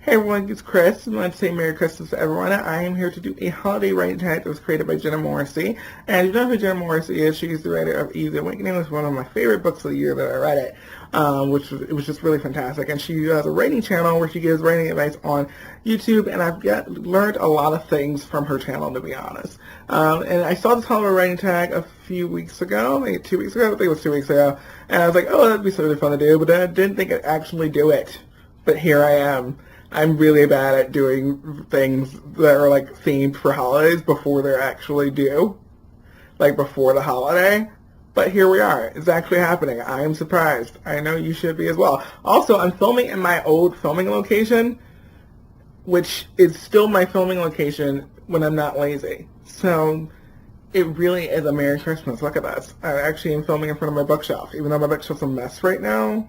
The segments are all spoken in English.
Hey everyone, it's Chris. I want to say Merry Christmas to everyone. I am here to do a holiday writing tag that was created by Jenna Morrissey. And if you don't know who Jenna Morrissey is, she's the writer of Eve the Awakening. It was one of my favorite books of the year that I read it, it was just really fantastic. And she has a writing channel where she gives writing advice on YouTube, and I've learned a lot of things from her channel, to be honest. And I saw this holiday writing tag a few weeks ago, maybe 2 weeks ago. I think it was 2 weeks ago. And I was like, oh, that'd be really fun to do, but then I didn't think I'd actually do it. But here I am. I'm really bad at doing things that are like themed for holidays before they're actually due, like before the holiday. But here we are. It's actually happening. I am surprised. I know you should be as well. Also, I'm filming in my old filming location, which is still my filming location when I'm not lazy. So it really is a Merry Christmas. Look at this. I actually am filming in front of my bookshelf, even though my bookshelf's a mess right now.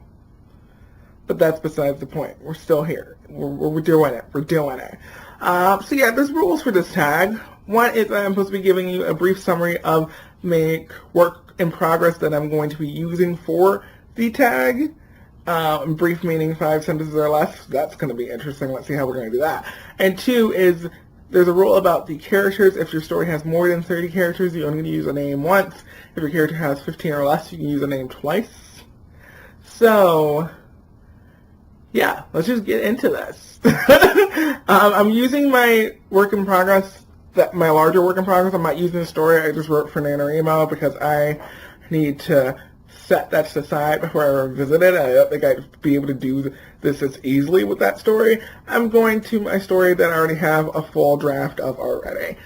But that's besides the point. We're still here. We're doing it. We're doing it. So yeah, there's rules for this tag. One is I'm supposed to be giving you a brief summary of my work in progress that I'm going to be using for the tag. Brief meaning 5 sentences or less. That's going to be interesting. Let's see how we're going to do that. And 2 is there's a rule about the characters. If your story has more than 30 characters, you only need to use a name once. If your character has 15 or less, you can use a name twice. So yeah, let's just get into this. I'm using my work in progress, my larger work in progress. I'm not using the story I just wrote for NaNoWriMo because I need to set that aside before I revisit it. I don't think I'd be able to do this as easily with that story. I'm going to my story that I already have a full draft of already,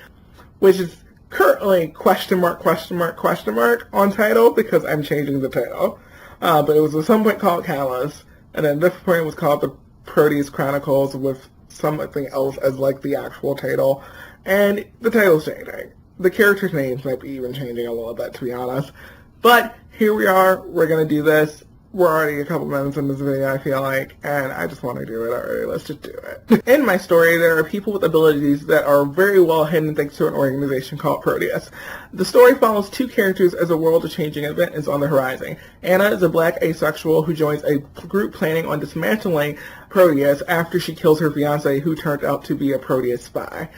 which is currently question mark on title because I'm changing the title. But it was at some point called Catalyst. And then this point was called the Proteus Chronicles with something else as like the actual title. And the title's changing. The characters' names might be even changing a little bit, to be honest. But here we are. We're going to do this. We're already a couple minutes in this video, I feel like, and I just want to do it already. Let's just do it. In my story, there are people with abilities that are very well hidden thanks to an organization called Proteus. The story follows 2 characters as a world-changing event is on the horizon. Anna is a black asexual who joins a group planning on dismantling Proteus after she kills her fiancé, who turned out to be a Proteus spy.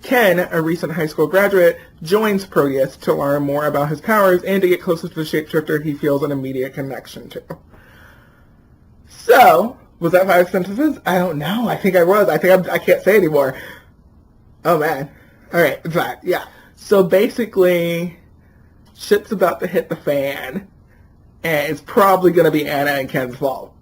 Ken, a recent high school graduate, joins Proteus to learn more about his powers and to get closer to the shapeshifter he feels an immediate connection to. So, was that 5 sentences? I don't know. I think I was. I can't say anymore. Oh man. Alright, it's that. Yeah. So basically, shit's about to hit the fan, and it's probably going to be Anna and Ken's fault.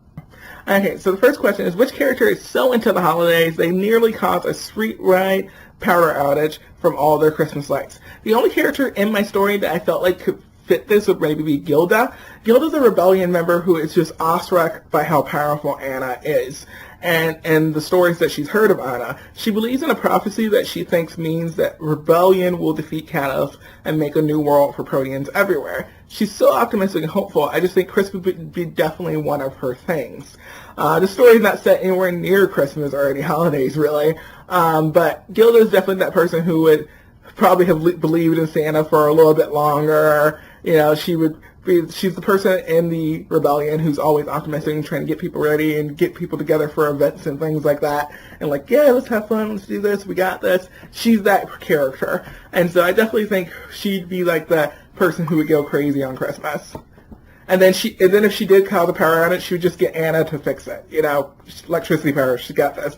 Okay, so the first question is, which character is so into the holidays they nearly cause a street-wide power outage from all their Christmas lights? The only character in my story that I felt like could fit this would maybe be Gilda. Gilda's a rebellion member who is just awestruck by how powerful Anna is and the stories that she's heard of Anna. She believes in a prophecy that she thinks means that rebellion will defeat Catalyst and make a new world for Proteans everywhere. She's so optimistic and hopeful. I just think Christmas would be definitely one of her things. The story is not set anywhere near Christmas or any holidays, really. But Gilda is definitely that person who would probably have believed in Santa for a little bit longer. You know, she's the person in the rebellion who's always optimistic and trying to get people ready and get people together for events and things like that. And like, yeah, let's have fun, let's do this, we got this. She's that character. And so I definitely think she'd be like the person who would go crazy on Christmas. And then if she did call the power outage, she would just get Anna to fix it. You know, electricity power, she got this.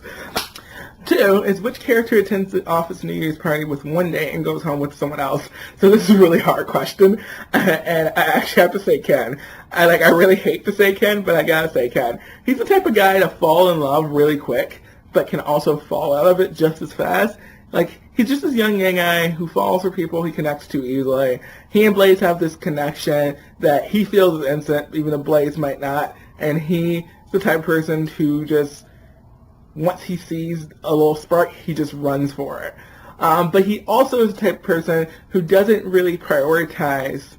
2 is which character attends the office New Year's party with one day and goes home with someone else? So this is a really hard question, and I actually have to say Ken. I really hate to say Ken, but I gotta say Ken. He's the type of guy to fall in love really quick, but can also fall out of it just as fast. Like, he's just this young guy who falls for people he connects to easily. He and Blaze have this connection that he feels is instant, even though Blaze might not, and he's the type of person who just, once he sees a little spark, he just runs for it. But he also is the type of person who doesn't really prioritize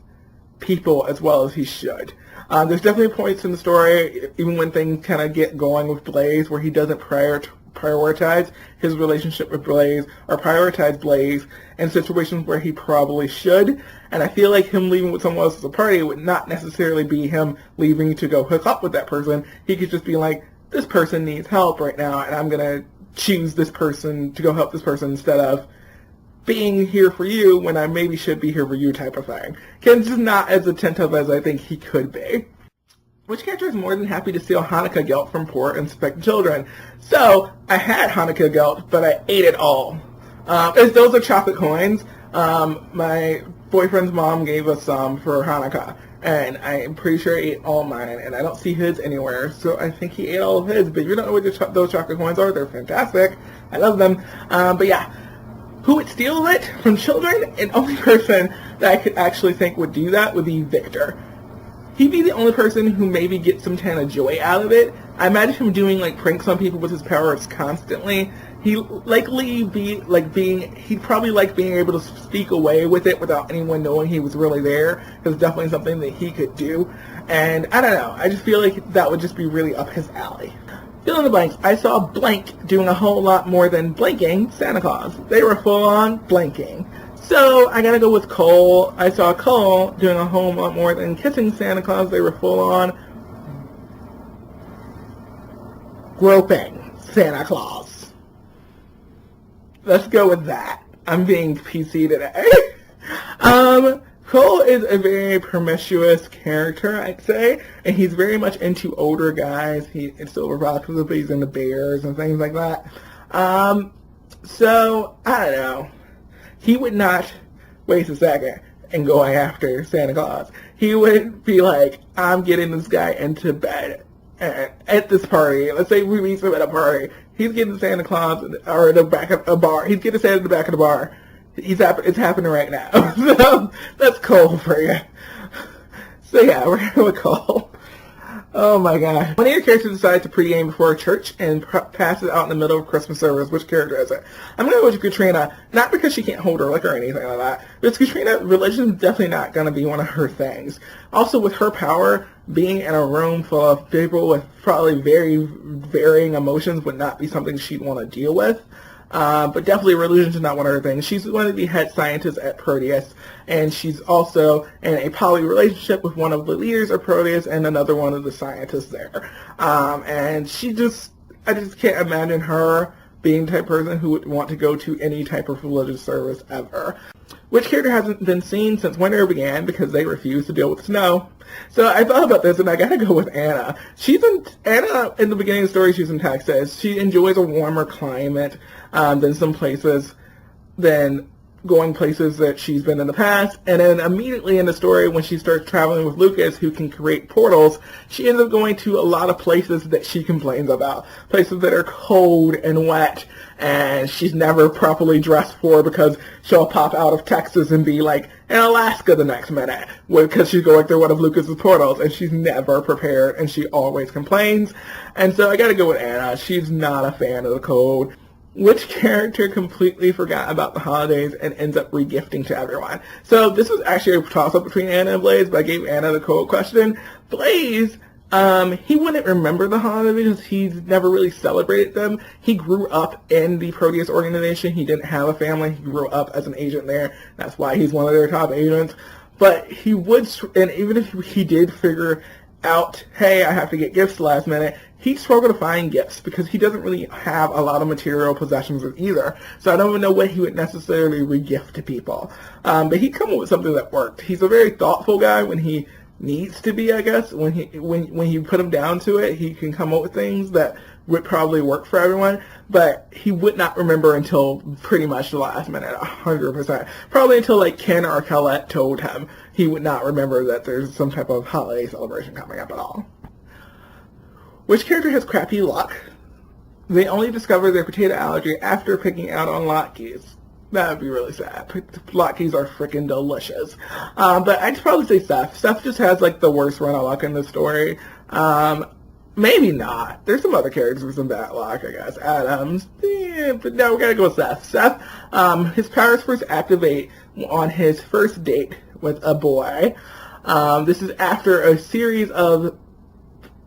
people as well as he should. There's definitely points in the story, even when things kind of get going with Blaze, where he doesn't prioritize his relationship with Blaze or prioritize Blaze in situations where he probably should. And I feel like him leaving with someone else at the party would not necessarily be him leaving to go hook up with that person. He could just be like, this person needs help right now, and I'm going to choose this person to go help this person instead of being here for you when I maybe should be here for you type of thing. Ken's just not as attentive as I think he could be. Which character is more than happy to steal Hanukkah gelt from poor and suspected children? So, I had Hanukkah gelt, but I ate it all. Those are chocolate coins. My boyfriend's mom gave us some for Hanukkah, and I'm pretty sure he ate all mine, and I don't see his anywhere, so I think he ate all of his. But if you don't know what those chocolate coins are, they're fantastic. I love them. But yeah, who would steal it from children? And only person that I could actually think would do that would be Victor. He'd be the only person who maybe gets some kind of joy out of it. I imagine him doing like pranks on people with his powers constantly. He'd probably like being able to speak away with it without anyone knowing he was really there. It's definitely something that he could do. And I don't know, I just feel like that would just be really up his alley. Fill in the blanks. I saw blank doing a whole lot more than blinking Santa Claus. They were full on blinking. So I gotta go with Cole. I saw Cole doing a whole lot more than kissing Santa Claus. They were full on groping Santa Claus. Let's go with that. I'm being PC today. Cole is a very promiscuous character, I'd say, and he's very much into older guys. He's Silver Fox, but he's into bears and things like that. So I don't know. He would not waste a second and go after Santa Claus. He would be like, I'm getting this guy into bed at this party. Let's say we meet him at a party. He's getting Santa Claus or in the back of a bar. He's getting Santa in the back of the bar. It's happening right now. So that's Cole for you. So yeah, we're going with Cole. Oh my god. One of your characters decides to pregame before church and passes out in the middle of Christmas service. Which character is it? I'm going to go with Katrina, not because she can't hold her liquor or anything like that, but Katrina, religion is definitely not going to be one of her things. Also, with her power, being in a room full of people with probably very varying emotions would not be something she'd want to deal with. But definitely religion is not one of her things. She's one of the head scientists at Proteus, and she's also in a poly relationship with one of the leaders of Proteus and another one of the scientists there. And I just can't imagine her being the type of person who would want to go to any type of religious service ever. Which character hasn't been seen since winter began because they refuse to deal with snow? So I thought about this, and I gotta go with Anna. Anna, in the beginning of the story, she's in Texas. She enjoys a warmer climate than some places, than going places that she's been in the past. And then immediately in the story, when she starts traveling with Lucas, who can create portals, she ends up going to a lot of places that she complains about. Places that are cold and wet, and she's never properly dressed for because she'll pop out of Texas and be like in Alaska the next minute because she's going through one of Lucas's portals, and she's never prepared, and she always complains. And so I gotta go with Anna. She's not a fan of the cold. Which character completely forgot about the holidays and ends up regifting to everyone? So this was actually a toss-up between Anna and Blaze, but I gave Anna the cold question. Blaze, he wouldn't remember the holidays because he's never really celebrated them. He grew up in the Proteus organization. He didn't have a family. He grew up as an agent there. That's why he's one of their top agents. But he would, and even if he did figure out, hey, I have to get gifts last minute, he struggled to find gifts because he doesn't really have a lot of material possessions either. So I don't even know what he would necessarily regift to people. But he'd come up with something that worked. He's a very thoughtful guy when he needs to be, I guess. When you put him down to it, he can come up with things that would probably work for everyone. But he would not remember until pretty much the last minute, 100%. Probably until like Ken or Scarlet told him. He would not remember that there's some type of holiday celebration coming up at all. Which character has crappy luck? They only discover their potato allergy after picking out on latkes. That would be really sad. Latkes are freaking delicious. But I'd probably say Seth. Seth just has like the worst run of luck in the story. Maybe not. There's some other characters with some bad luck, I guess. Adams. Yeah, but no, we gotta go with Seth. Seth, his powers first activate on his first date with a boy. This is after a series of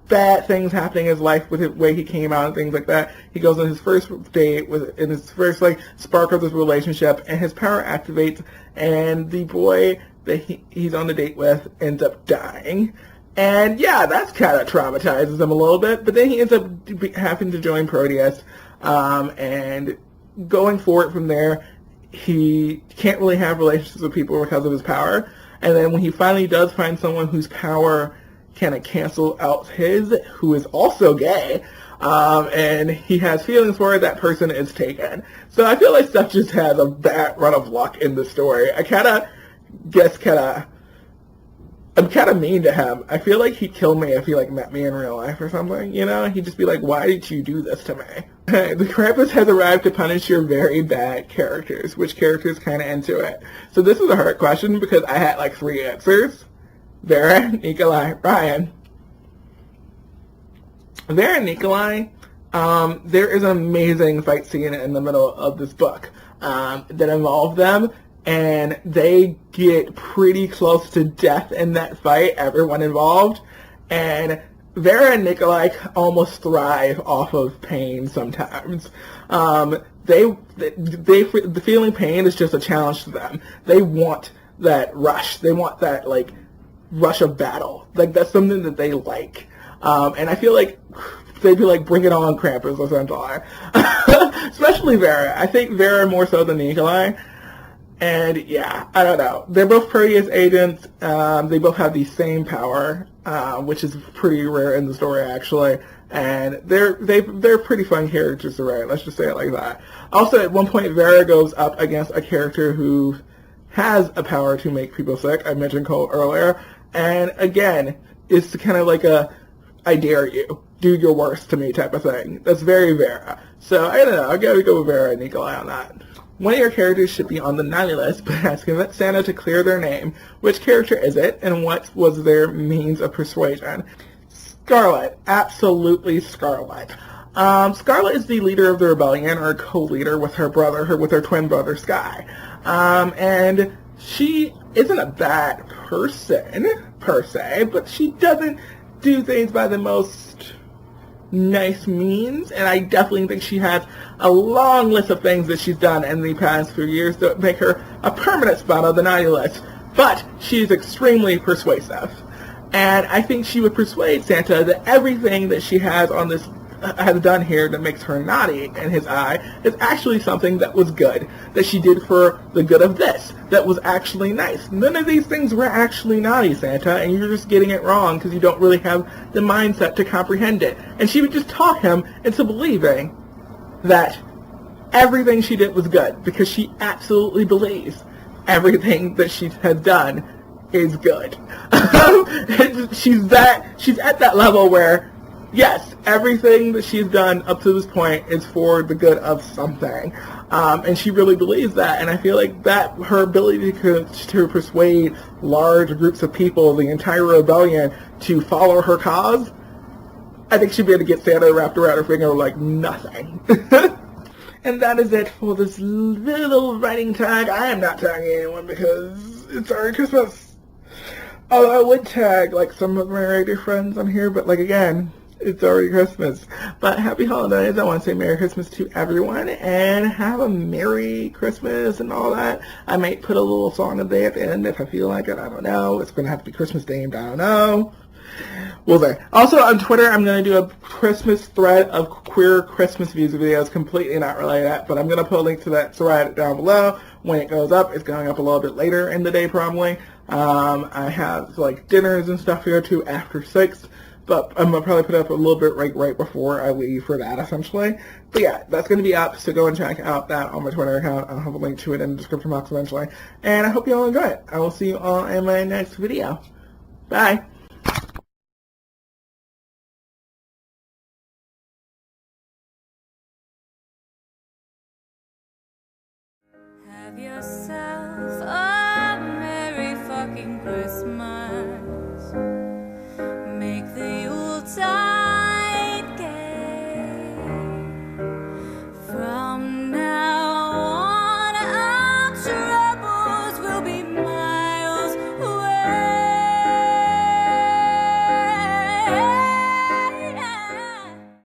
bad things happening in his life with the way he came out and things like that. He goes on his first date in his first like spark of this relationship, and his power activates, and the boy that he's on the date with ends up dying. And yeah, that's kind of traumatizes him a little bit. But then he ends up having to join Proteus, and going forward from there, he can't really have relationships with people because of his power. And then when he finally does find someone whose power kind of cancel out his, who is also gay, and he has feelings for it, that person is taken. So I feel like Steph just has a bad run of luck in the story. I'm kind of mean to him. I feel like he'd kill me if he like met me in real life or something, you know? He'd just be like, why did you do this to me? The Krampus has arrived to punish your very bad characters. Which characters kind of into it? So this was a hard question because I had like 3 answers. Vera, Nikolai, Ryan. Vera and Nikolai, there is an amazing fight scene in the middle of this book that involves them, and they get pretty close to death in that fight, everyone involved, and Vera and Nikolai almost thrive off of pain sometimes. The feeling pain is just a challenge to them. They want that rush. They want that, like, rush of battle. Like, that's something that they like. And I feel like they'd be like, bring it on, Krampus or something. Especially Vera. I think Vera more so than Nikolai. And yeah, I don't know. They're both Proteus agents. They both have the same power, which is pretty rare in the story actually. And they're pretty fun characters to write. Let's just say it like that. Also, at one point, Vera goes up against a character who has a power to make people sick. I mentioned Cole earlier. And again, it's kind of like a I dare you, do your worst to me type of thing. That's very Vera. So I don't know. I gotta go with Vera and Nikolai on that. One of your characters should be on the naughty list, but has convinced Santa to clear their name. Which character is it, and what was their means of persuasion? Scarlet. Absolutely Scarlet. Scarlet is the leader of the rebellion, or co-leader with her twin brother, Sky. And she isn't a bad person, per se, but she doesn't do things by the most nice means, and I definitely think she has a long list of things that she's done in the past few years that make her a permanent spot on the naughty list, but she's extremely persuasive, and I think she would persuade Santa that everything that she has on this has done here that makes her naughty in his eye is actually something that was good, that she did for the good of this, that was actually nice. None of these things were actually naughty, Santa, and you're just getting it wrong because you don't really have the mindset to comprehend it. And she would just talk him into believing that everything she did was good, because she absolutely believes everything that she has done is good. She's at that level where yes, everything that she's done up to this point is for the good of something. And she really believes that. And I feel like that her ability to persuade large groups of people, the entire rebellion, to follow her cause, I think she'd be able to get Santa wrapped around her finger like nothing. And that is it for this little writing tag. I am not tagging anyone because it's already Christmas. Although I would tag like some of my regular friends on here, but like again, it's already Christmas. But happy holidays. I want to say Merry Christmas to everyone and have a Merry Christmas and all that. I might put a little song of the day at the end if I feel like it. I don't know. It's going to have to be Christmas themed. I don't know. We'll see. Also on Twitter, I'm going to do a Christmas thread of queer Christmas music videos, completely not related, but I'm going to put a link to that thread down below. When it goes up, it's going up a little bit later in the day probably. I have like dinners and stuff here too after 6. But I'm going to probably put up a little bit right before I leave for that, essentially. But yeah, that's going to be up, so go and check out that on my Twitter account. I'll have a link to it in the description box eventually. And I hope you all enjoy it. I will see you all in my next video. Bye! Have yourself a